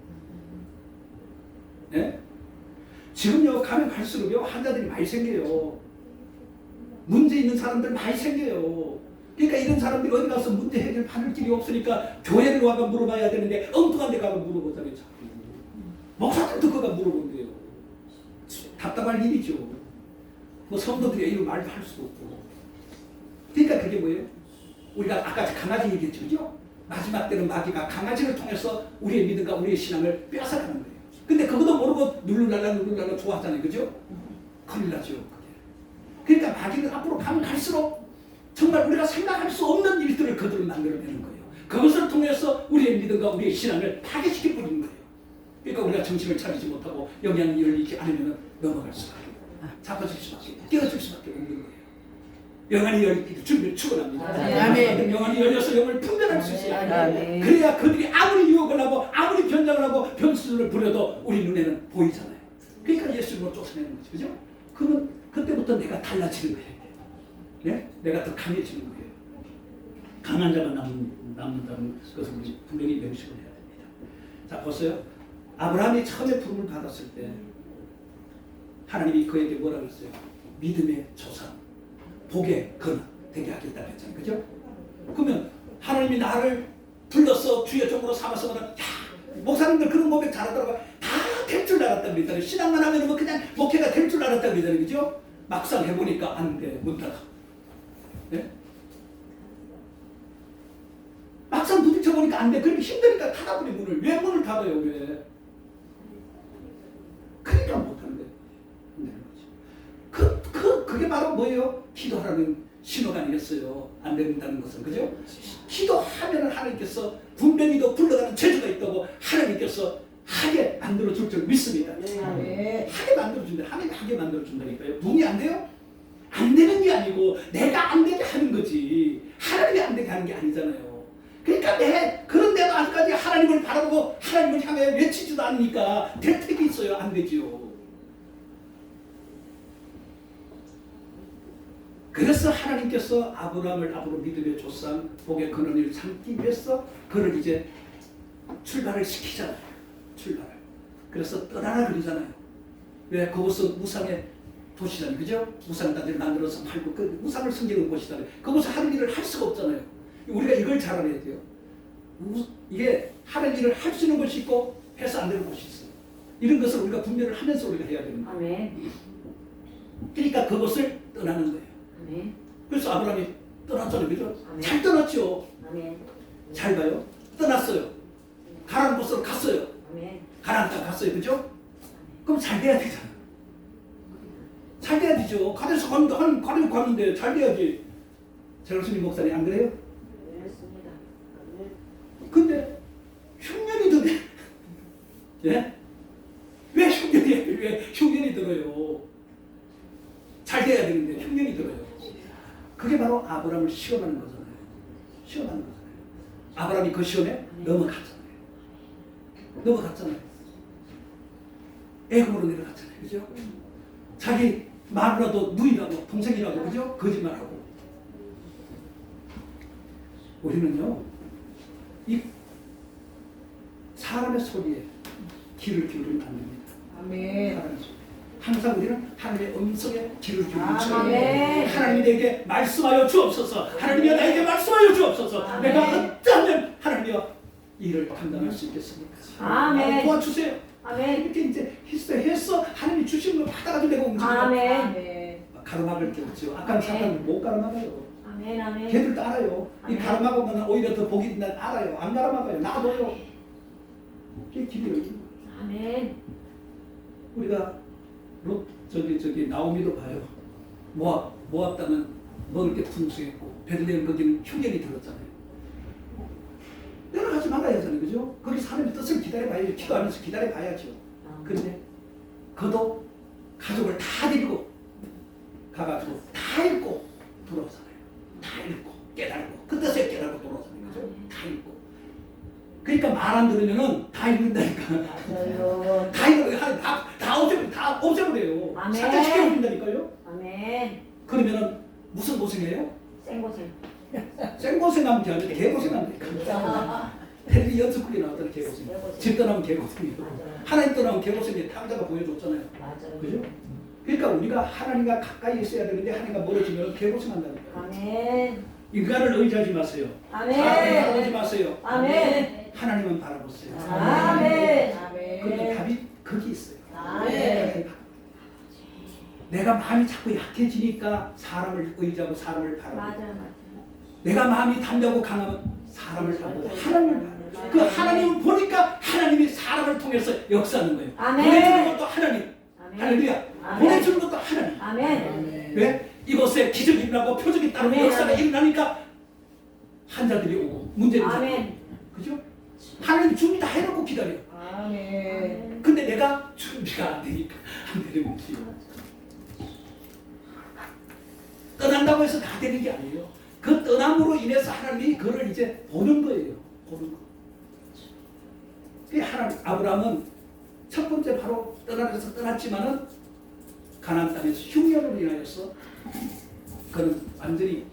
네? 지금요 가면 갈수록요 환자들이 많이 생겨요. 문제 있는 사람들 많이 생겨요. 그러니까 이런 사람들이 어디 가서 문제 해결 받을 길이 없으니까 교회를 와가 물어봐야 되는데 엉뚱한 데 가서 물어보잖아요. 목사들도 그가 물어본대요. 답답할 일이죠. 뭐 성도들이 이런 말도 할 수도 없고. 그러니까 그게 뭐예요? 우리가 아까 강아지 얘기했죠. 그죠? 마지막 때는 마귀가 강아지를 통해서 우리의 믿음과 우리의 신앙을 빼앗아가는 거예요. 근데 그것도 모르고 누르랄라 좋아하잖아요. 그죠? 큰일 나죠. 그게. 그러니까 마귀는 앞으로 가면 갈수록 정말 우리가 생각할 수 없는 일들을 그들을 만들어내는 거예요. 그것을 통해서 우리의 믿음과 우리의 신앙을 파괴시켜 버리는 거예요. 그러니까 우리가 정신을 차리지 못하고 영향이 열리지 않으면 넘어갈 수밖에 없어요. 잡아줄 수밖에 깨어질 수밖에 없는 거예요. 영안이 열리기 준비를 축원합니다. 아멘. 영안이 열려서 영을 분별할 수 있어요. 아멘. 그래야 그들이 아무리 유혹을 하고 아무리 변장을 하고 변수를 부려도 우리 눈에는 보이잖아요. 그러니까 예수님을 쫓아내는 거죠. 그죠? 그러면 그때부터 내가 달라지는 거예요. 네? 내가 더 강해지는 거예요. 강한 자가 남는다는 것을 우리 분명히 명심을 해야 됩니다. 자, 보세요. 아브라함이 처음에 부름을 받았을 때 하나님이 그에게 뭐라 그랬어요? 믿음의 조상, 복의 근원 되게 하겠다 했잖아요. 그죠? 그러면 하나님이 나를 불러서 주의 종으로 삼아서 야 목사님들 그런 고백 잘하더라고 다 될 줄 알았다 그랬잖아요. 신앙만 하면 뭐 그냥 목회가 될 줄 알았다 그랬잖아요. 그죠? 막상 해보니까 안 돼. 문 닫아. 네? 막상 부딪혀보니까 안 돼. 그렇게 힘드니까 닫아버려 문을. 왜 문을 닫아요? 왜? 그러니까 못하는 거예요. 안 되는 거죠. 그게 바로 뭐예요? 기도하라는 신호가 아니겠어요. 안 된다는 것은. 그죠? 기도하면 하나님께서 분명히 더 불러가는 재주가 있다고 하나님께서 하게 만들어줄 줄 믿습니다. 아멘. 하게 만들어준다. 하나님이 하게 만들어준다니까요. 눈이 안 돼요? 안 되는 게 아니고 내가 안 되게 하는 거지. 하나님이 안 되게 하는 게 아니잖아요. 그러니까 그런데도 아직까지 하나님을 바라보고 하나님을 향해 외치지도 않으니까 대책이 있어요. 안 되지요. 그래서 하나님께서 아브라함을 앞으로 믿음의 조상, 복의 근원을 삼기 위해서 그를 이제 출발을 시키잖아요. 출발을. 그래서 떠나라 그러잖아요. 왜? 그곳은 무상의 도시잖아요. 그죠? 무상단지를 만들어서 팔고 그 무상을 섬기는 곳이잖아요. 그곳에 하는 일을 할 수가 없잖아요. 우리가 이걸 잘 알아야 돼요. 이게 하는 일을 할 수 있는 곳이 있고 해서 안 되는 곳이 있어요. 이런 것을 우리가 분별을 하면서 우리가 해야 되는 거예요. 아멘. 그러니까 그곳을 떠나는 거예요. 아멘. 그래서 아브라함이 떠났잖아요. 그죠? 아멘. 잘 떠났죠. 아멘. 잘 봐요. 떠났어요. 가나안 곳으로 갔어요. 아멘. 가나안 땅 갔어요. 그죠? 그럼 잘 돼야 되잖아. 잘 돼야 되죠. 가나안에서 갔는데 잘 돼야지. 장로스님 목사님 안 그래요? 그렇습니다. 아멘. 근데 흉년이 드네. 예? 왜 흉년이 들어요? 잘 돼야 되는데 흉년이 들어요. 그게 바로 아브라함을 시험하는 거잖아요. 시험하는 거잖아요. 아브라함이 그 시험에 넘어갔잖아요. 애굽으로 내려갔잖아요. 그죠? 자기 마누라도 누이라고 동생이라고 그죠? 거짓말하고. 우리는요 이 사람의 소리에 귀를 기울이면 안 됩니다. 아멘. 사람의 소리. 항상 우리는 하나님의 음성에 귀를 기울이고 아멘. 하나님이 내게 말씀하여 주옵소서. 하나님이 나에게 말씀하여 주옵소서. 아멘. 내가 어떠하면 하나님이여 이를 감당할 수 있겠습니까? 아멘. 도와주세요. 아멘. 이렇게 이제 했어. 하나님이 주신 걸 받아가지고 내가 움직여. 아멘. 아멘. 가로막을 게 없죠. 아까 아멘. 사람은 못 가로막아요. 아멘. 아멘. 걔들도 알아요. 이 아멘. 가로막으면 오히려 더 복이 있는 알아요. 안 가로막아요. 나도요. 그게 길이 열린 거예요. 아멘. 우리가 저기 나오미도 봐요. 모압 땅은 먹을 게 풍성했고 베들레헴 거기는 흉년이 들었잖아요. 내려가지 말아야 하잖아요. 그죠? 거기서 하나님의 뜻을 기다려봐야죠. 기도하면서 기다려봐야죠. 그런데 그도 가족을 다 데리고 가가지고 다 읽고 돌아오잖아요. 다 읽고 깨달고 그 뜻에 깨달고 돌아오잖아요. 그죠? 다 읽고. 그러니까 말 안 들으면은 다 읽는다니까. 맞아요. 다 읽어요. 다 없애버려요. 아멘. 사퇴시켜버린다니까요. 아멘. 그러면은 무슨 고생해요? 생고생. 생고생하면 돼. 아니라 개고생하면 돼. 텔레비 연습국에 나왔던 개고생. 개고생. 집 떠나면 개고생이에요. 맞아요. 하나님 떠나면 개고생이 탕자가 보여줬잖아요. 맞아요. 그죠? 그러니까 우리가 하나님과 가까이 있어야 되는데 하나님과 멀어지면 개고생한다니까요. 아멘. 인간을 의지하지 마세요. 아멘. 사람을 바라보지 마세요. 아멘. 하나님만 바라보세요. 아멘. 그런데 답이 거기 있어요. 아멘. 내가 마음이 자꾸 약해지니까 사람을 의지하고 사람을 바라보고 맞아요. 내가 마음이 담대하고 강하면 사람을 바라보고 하나님을 바라보고 그 하나님을 보니까 하나님이 사람을 통해서 역사하는 거예요. 아멘. 보내주는 것도 하나님. 아멘. 할렐루야. 아멘. 보내주는 것도 하나님. 아멘. 왜? 이곳에 기적이 일어나고 표적이 따르고 아멘. 역사가 일어나니까 환자들이 오고 문제를 잡고 아멘. 그죠? 하나님 준비 다 해놓고 기다려. 아멘. 근데 내가 준비가 안 되니까 안 되는 거지. 떠난다고 해서 다 되는 게 아니에요. 그 떠남으로 인해서 하나님이 그를 이제 보는 거예요. 보는 거. 그 하나님 아브라함은 첫 번째 바로 떠나서 떠났지만은 가나안 땅에서 흉년으로 인하여서 그는 완전히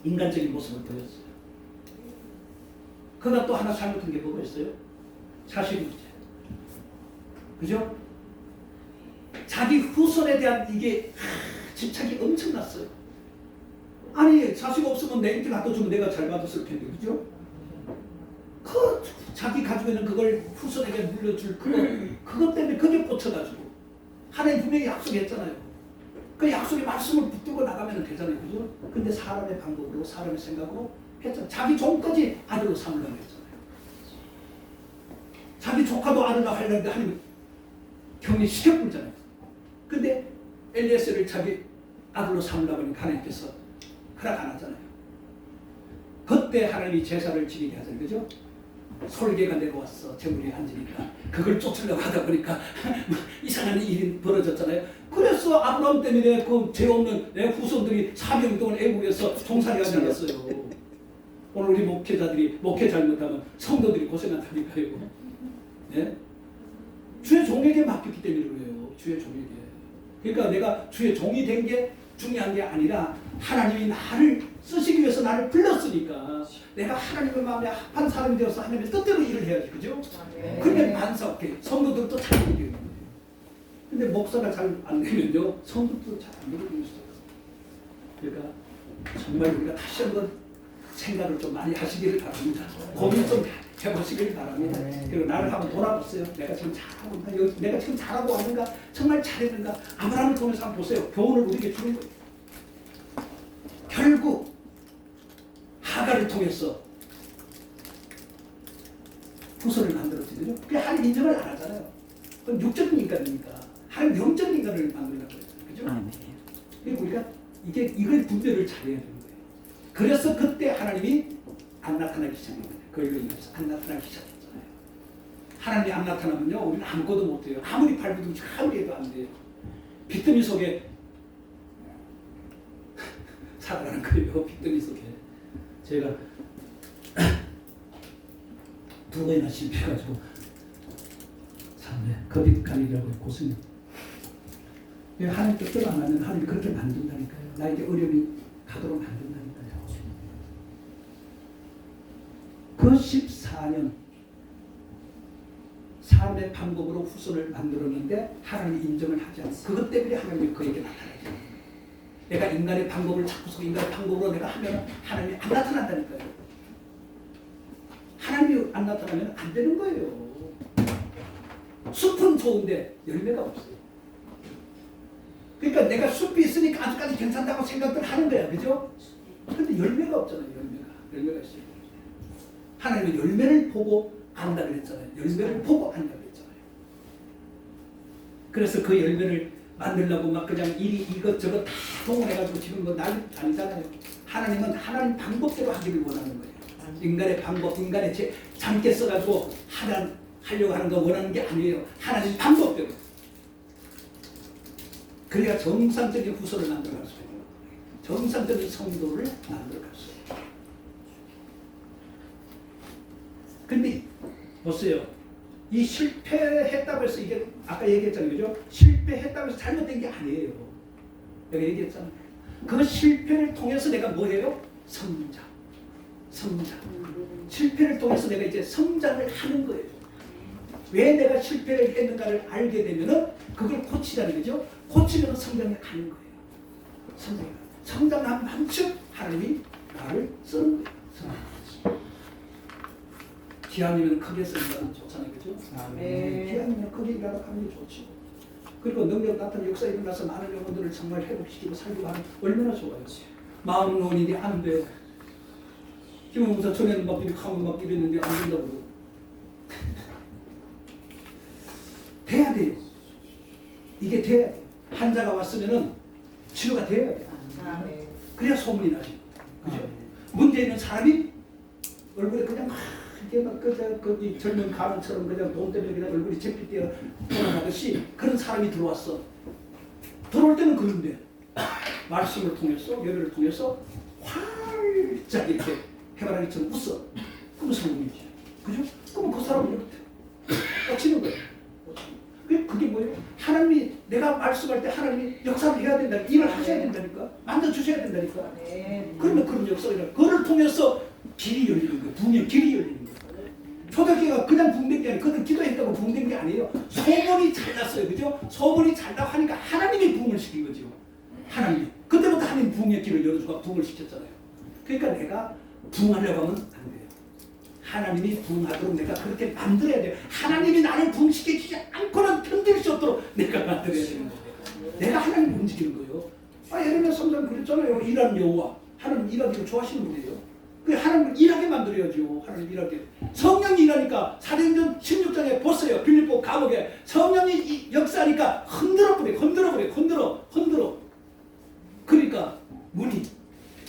인간적인 모습을 보였어요. 그가 또 하나 잘못한 게 뭐가 있어요? 자식 문제. 그죠? 자기 후손에 대한 이게 집착이 엄청났어요. 아니 자식 없으면 내한테 갖다 주면 내가 잘 받았을 텐데 그죠? 그 자기 가지고 있는 그걸 후손에게 물려줄 그것 때문에 그게 꽂혀가지고 하나님 분명히 약속했잖아요. 그 약속의 말씀을 붙들고 나가면 되잖아요. 그죠? 근데 사람의 방법으로 사람의 생각으로 했잖아요. 자기 종까지 아들로 삼으려고 했잖아요. 자기 조카도 아들로 하려는데 하나님 격리시켜버리잖아요. 근데 엘리에셀을 자기 아들로 삼으려고 하니까 하나님께서 허락 안 하잖아요. 그때 하나님이 제사를 지내게 하잖아요. 그죠? 솔개가 내려왔어. 제물이 앉으니까 그걸 쫓으려고 하다 보니까 이상한 일이 벌어졌잖아요. 그래서 아브라함 때문에 그 죄 없는 내 후손들이 400년 동안 애국에서 종살이가 되었어요. 오늘 우리 목회자들이 목회 잘못하면 성도들이 고생한다니까요. 네? 주의 종에게 맡겼기 때문에 그래요. 주의 종에게. 그러니까 내가 주의 종이 된 게 중요한 게 아니라 하나님이 나를 쓰시기 위해서 나를 불렀으니까 내가 하나님의 마음에 합한 사람이 되어서 하나님의 뜻대로 일을 해야지. 그죠? 그게 반사업게 성도들도 잘 되는 거예요. 근데 목사가 잘 안 되면요 성도도 잘 안 되는 거예요. 그러니까 정말 우리가 다시 한번 생각을 좀 많이 하시기를 바랍니다. 고민 좀 해보시길 바랍니다. 그리고 나를 한번 돌아보세요. 내가 지금 잘하고 있나? 내가 지금 잘하고 하는가? 정말 잘했는가? 아브라함을 통해서 한번 보세요. 교훈을 우리에게 주는 거예요. 결국 하가를 통해서 후손을 만들었거든요. 그게 하나님 인정을 안 하잖아요. 그건 육적인 인간이니까 하나님 영적인 인간을 만들려고 했잖아요. 그죠? 그리고 우리가 이걸 분별을 잘해야 되는 거예요. 그래서 그때 하나님이 안 나타나기 시작합니다. 그걸로 인해서 안 나타나기 시작했잖아요. 하나님이 안 나타나면요 우리는 아무것도 못해요. 아무리 발부둥 아무리 해도 안 돼요. 빚더미 속에 살아가는 거예요. 빚더미 속에. 제가 두 번이나 실패해가지고 참네 거듭가리라고 고생해요. 하나님 뜻대로 안 하면 하나님이 그렇게 만든다니까요. 나에게 어려움이 가도록 만든다니까요. 그 14년 삶의 방법으로 후손을 만들었는데 하나님이 인정을 하지 않아요. 그것 때문에 하나님이 그에게 나타나죠. 내가 인간의 방법을 자꾸서 인간의 방법으로 내가 하면 하나님이 안 나타난다니까요. 하나님이 안 나타나면 안 되는 거예요. 숲은 좋은데 열매가 없어요. 그러니까 내가 숲이 있으니까 아직까지 괜찮다고 생각을 하는 거야. 그죠? 근데 열매가 없잖아요. 열매가 있어요. 하나님은 열매를 보고 안다 그랬잖아요. 열매를 보고 안다 그랬잖아요. 그래서 그 열매를 만들려고 막 그냥 이것저것 다 동원해가지고 지금 뭐 난리 아니잖아요. 하나님은 하나님 방법대로 하기를 원하는 거예요. 인간의 방법, 인간의 잠깨 써가지고 하려고 하는 거 원하는 게 아니에요. 하나님 방법대로. 그래야 정상적인 후손을 만들어갈 수 있는 거예요. 정상적인 성도를 만들어갈 수 있어요. 근데 보세요. 이 실패했다고 해서 이게 아까 얘기했잖아요. 그죠? 실패했다고 해서 잘못된 게 아니에요. 내가 얘기했잖아요. 그 실패를 통해서 내가 뭐 해요? 성장. 실패를 통해서 내가 이제 성장을 하는 거예요. 왜 내가 실패를 했는가를 알게 되면은 그걸 고치자는 거죠. 고치면 성장에 가는 거예요. 성장한 만큼 하나님이 나를 쓰는 거예요. 기왕이면 크게 쓰는 좋잖아요. 그죠? 기왕이면 크게 일하러 가는 게 좋지. 그리고 능력 나타난 역사 일어나서 많은 영혼들을 정말 회복시키고 살리고 하는 얼마나 좋아요. 마음 논일이 안 돼. 김원무사 전에는 막 이렇게 하면 막 이랬는데 안 된다고. 돼야 돼요. 이게 돼야 돼. 환자가 왔으면은 치료가 돼야 돼. 그래야 소문이 나지. 그죠? 문제 있는 사람이 얼굴에 그냥 막 이게 막 그 젊은 가문처럼 그냥 돈 때문에 그냥 얼굴이 잿빛 띄어 돌아가듯이 그런 사람이 들어왔어. 들어올 때는 그런데 말씀을 통해서 예배를 통해서 활짝 이렇게 해바라기처럼 웃어. 그러면 성공이지. 그죠? 그러면 그 사람은 이렇게 꽂히는 거예요. 그게 뭐예요? 하나님이 내가 말씀할 때 하나님이 역사를 해야 된다. 일을 하셔야 된다니까. 만들어주셔야 된다니까. 그러면 그런 역사가 일어나. 그걸 통해서 길이 열리는 거예요. 붕의 길이 열리는 거예요. 초대교회가 그냥 붕된 게 아니에요. 그들 기도했다고 붕된 게 아니에요. 소문이 잘 났어요. 그죠? 소문이 잘 나고 하니까 하나님이 붕을 시킨 거죠. 하나님이. 그때부터 하나님 붕의 길을 열어주셨어요. 창조주가 부흥을 시켰잖아요. 그러니까 내가 부흥하려고 하면 안 돼요. 하나님이 부흥하도록 내가 그렇게 만들어야 돼요. 하나님이 나를 부흥시키지 않고는 견딜 수 없도록 내가 만들어야 되는 거예요. 내가 하나님 움직이는 거예요. 예레미야 3장 그랬잖아요. 일하는 여호와. 하나님 일하기를 좋아하시는 분이에요. 그 하나님을 일하게 만들어야죠. 하나님 일하게. 성령이 일하니까 사도행전 16장에 보세요. 빌립보 감옥에 성령이 역사하니까 흔들어. 그러니까 문이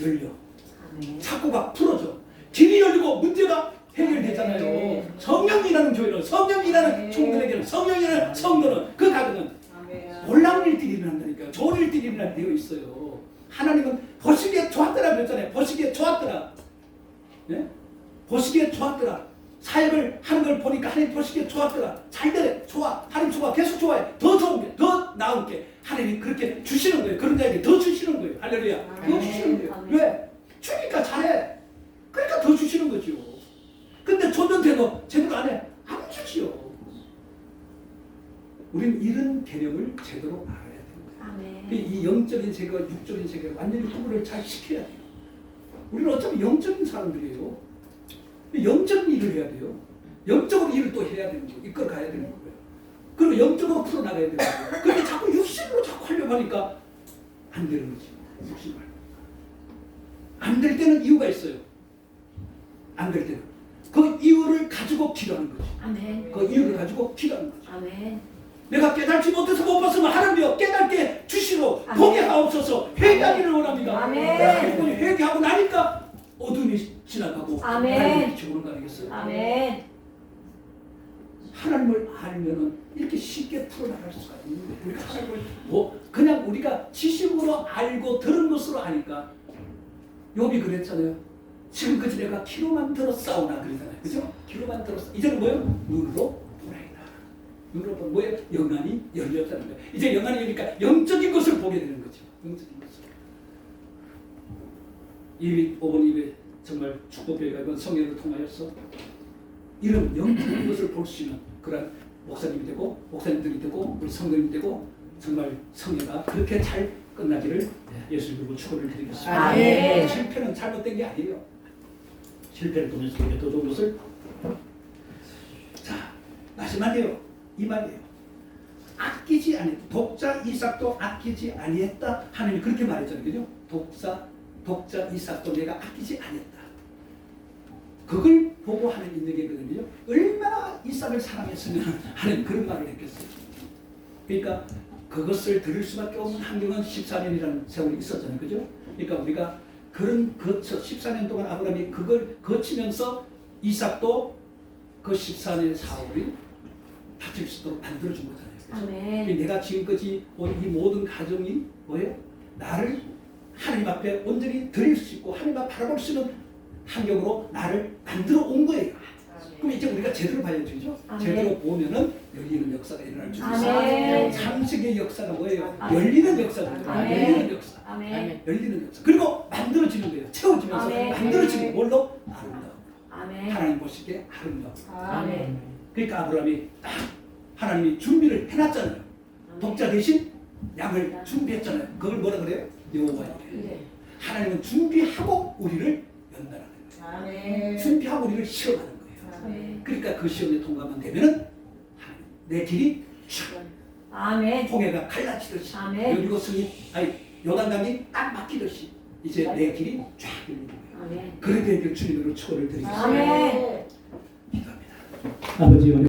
열려. 착고가 풀어져. 길이 열리고 문제가 해결되잖아요. 성령이 일하는 교회는, 성령이 일하는 총들에게는, 성령이 일하는 성도는, 그 가정은 놀라운 일들이 일어난다니까요. 좋은 일들이 일어나게 되어 있어요. 하나님은 보시기에 좋았더라 그랬잖아요. 보시기에 좋았더라. 예? 보시기에 좋았더라. 사역을 하는 걸 보니까 하나님 보시기에 좋았더라. 잘되래. 좋아. 하나님 좋아. 계속 좋아해. 더 좋은 게, 더 나은 게 하나님이 그렇게 주시는 거예요. 그런 자에게 더 주시는 거예요. 할렐루야. 더 주시는 거예요. 왜? 주니까 잘해. 그러니까 더 주시는 거죠. 근데 줬는데도 제대로 안 해. 안 주지요. 우리는 이런 개념을 제대로 알아야 돼요. 이 영적인 세계와 육적인 세계를 완전히 구분을 잘 시켜야 돼요. 우리는 어차피 영적인 사람들이에요. 영적인 일을 해야 돼요. 영적으로 일을 또 해야 되는 거예요. 이끌어 가야 되는 거예요. 그리고 영적으로 풀어나가야 되는 거예요. 근데 자꾸 육신으로 자꾸 하려고 하니까 안 되는 거지. 육신 말고. 안 될 때는 이유가 있어요. 안 될 때는. 그 이유를 가지고 기도하는 거지. 그 이유를 가지고 기도하는 거지. 내가 깨달지 못해서 못 봤으면 하나님이여 깨닫게 주시고 보게 하옵소서. 회개하기를 원합니다. 그리고 회개하고 나니까 어둠이 지나가고 하나님이 비춰오는 거 아니겠어요? 하나님을 알면은 이렇게 쉽게 풀어나갈 수가 있는 거예요. 우리가 하나님을 그냥 우리가 지식으로 알고 들은 것으로 아니까 욥이 그랬잖아요. 지금까지 내가 귀로만 들었사오나 그러잖아요. 그죠? 귀로만 들었어. 이제는 뭐예요? 눈으로 보라이다. 눈으로 보면 뭐예요? 영안이 열렸다는 거예요. 이제 영안이 열리니까 영적인 것을 보게 되는 거죠. 영적인 것을. 이미 5번 입에 정말 축복교회가 이번 성령을 통하여서 이런 영적인 것을 볼 수 있는 그런 목사님이 되고 목사님들이 되고 우리 성도님이 되고 정말 성회가 그렇게 잘 끝나기를 예수 이름으로 축원을 드리겠습니다. 실패는 잘못된 게 아니에요. 실패를 통해서 우리가 더 좋은 것을. 자, 마지막이에요. 이 말이에요. 아끼지 아니했다. 독자 이삭도 아끼지 아니했다. 하나님이 그렇게 말했잖아요. 그죠? 독자 이삭도 내가 아끼지 아니했다. 그걸 보고 하나님 있는 게 거든요. 얼마나 이삭을 사랑했으면 하나님 그런 말을 했겠어요. 그러니까 그것을 들을 수밖에 없는 환경은 14년이라는 세월이 있었잖아요. 그죠? 그러니까 우리가 그런 14년 동안 아브라함이 그걸 거치면서 이삭도 그 14년의 사업을 다칠 수 있도록 만들어준 거잖아요. 내가 지금까지 이 모든 가정이 뭐예요? 나를 하나님 앞에 온전히 드릴 수 있고 하나님 앞에 바라볼 수 있는 환경으로 나를 만들어 온 거예요. 그럼 이제 우리가 제대로 봐야죠. 제대로 보면은 열리는 역사가 일어날 줄 있어요. 창세기의 역사가 뭐예요? 열리는 역사거든요. 열리는 역사. 열리는 역사. 그리고 만들어지는 거예요. 채워지면서 만들어지는 뭘로? 아름다움으로. 하나님 보시기에 아름다움. 그러니까 아브라함이 딱 하나님이 준비를 해놨잖아요. 독자 대신 양을 준비했잖아요. 그걸 뭐라 그래요? 여호와의 일. 하나님은 준비하고 우리를 연단하는 거예요. 준비하고 우리를 시험하는 거예요. 그러니까 그 시험에 통과만 되면은 내 길이 촥 홍해가 갈라지듯이 여리고 성이 요단강이 딱 막히듯이 이제 내 길이 쫙 열리는 거예요. 그렇게 주님으로 축원을 드리겠습니다. 기도합니다. 아버지